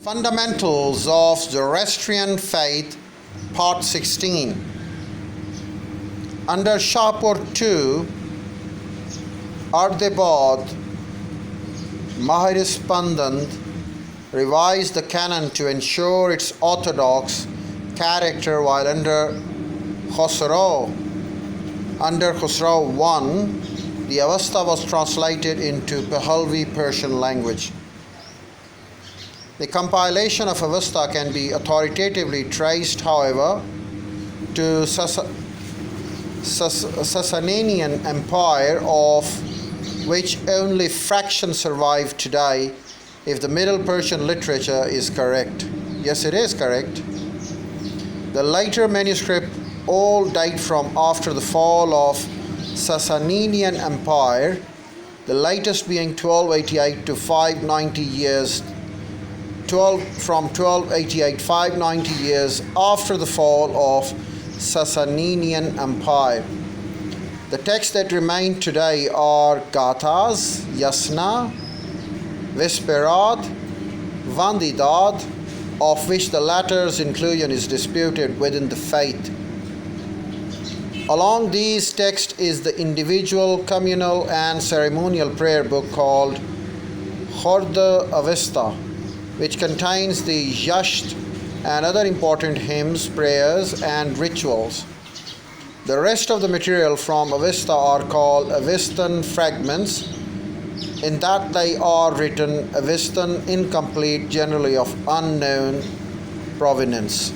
Fundamentals of Zoroastrian Faith, Part 16. Under Shahpur II, Ardebad Maharispandand revised the canon to ensure its orthodox character, while under Khosrow I, the Avesta was translated into Pahlavi Persian language. The compilation of Avesta can be authoritatively traced, however, to Sasanian Empire, of which only fractions survive today, if the Middle Persian literature is correct. Yes, it is correct. The later manuscript all date from after the fall of Sasanian Empire, the latest being 1288 to 590 years. From 1288, 590 years after the fall of Sasanian Empire. The texts that remain today are Gathas, Yasna, Vesperad, Vandidad, of which the latter's inclusion is disputed within the faith. Along these texts is the individual, communal, and ceremonial prayer book called Khorda Avesta, which contains the Yasht and other important hymns, prayers, and rituals. The rest of the material from Avesta are called Avestan fragments, in that they are written Avestan incomplete, generally of unknown provenance.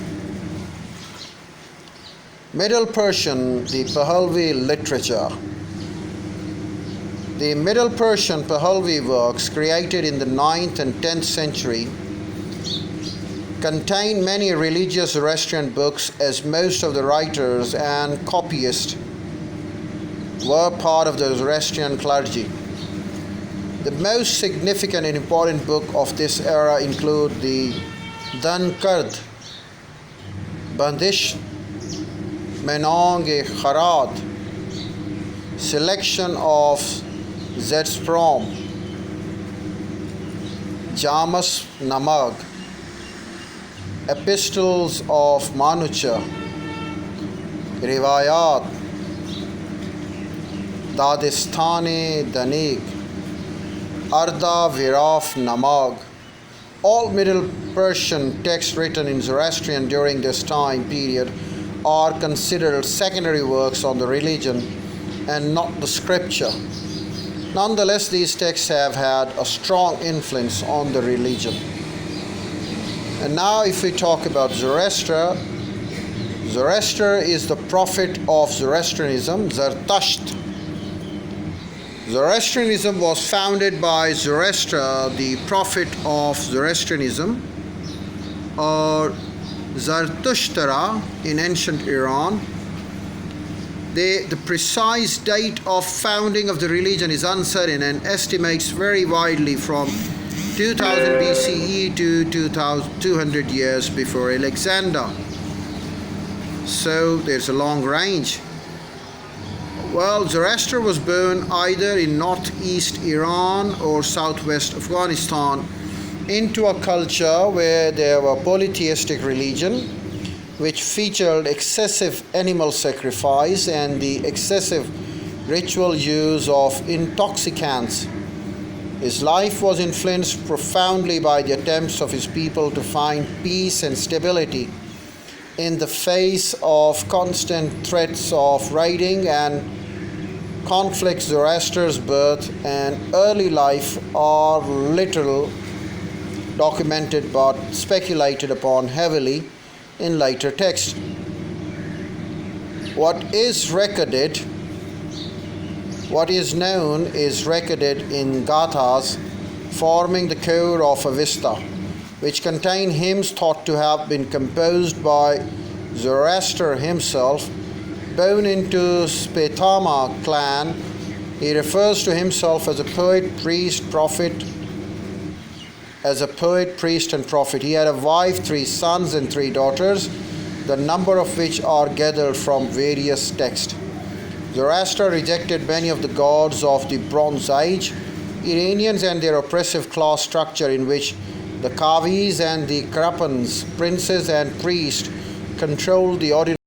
Middle Persian, the Pahlavi literature. The Middle Persian Pahlavi works, created in the 9th and 10th century, contain many religious Zoroastrian books, as most of the writers and copyists were part of the Zoroastrian clergy. The most significant and important book of this era include the Dankard, Bandish, Menong-e Kharad, selection of Zetsprom, Jamas Namag, epistles of Manucha, Rivayat, Dadistani Danig, Arda Viraf Namag. All Middle Persian texts written in Zoroastrian during this time period are considered secondary works on the religion and not the scripture. Nonetheless, these texts have had a strong influence on the religion. And now if we talk about Zoroaster, Zoroaster is the prophet of Zoroastrianism, Zarathustra. Zoroastrianism was founded by Zoroaster, the prophet of Zoroastrianism, or Zarathustra in ancient Iran. The precise date of founding of the religion is uncertain and estimates vary widely from 2000 BCE to 2200 years before Alexander. So there's a long range. Well, Zoroaster was born either in northeast Iran or southwest Afghanistan into a culture where there were polytheistic religion, which featured excessive animal sacrifice and the excessive ritual use of intoxicants. His life was influenced profoundly by the attempts of his people to find peace and stability in the face of constant threats of raiding and conflicts. Zoroaster's birth and early life are little documented but speculated upon heavily in later texts. What is known is recorded in Gathas, forming the core of Avesta, which contain hymns thought to have been composed by Zoroaster himself. Born into Spetama clan, he refers to himself as a poet, priest, and prophet. He had a wife, 3 sons, and 3 daughters, the number of which are gathered from various texts. Zoroaster rejected many of the gods of the Bronze Age, Iranians, and their oppressive class structure, in which The Kavis and the Krapans, princes and priests, controlled the ordinary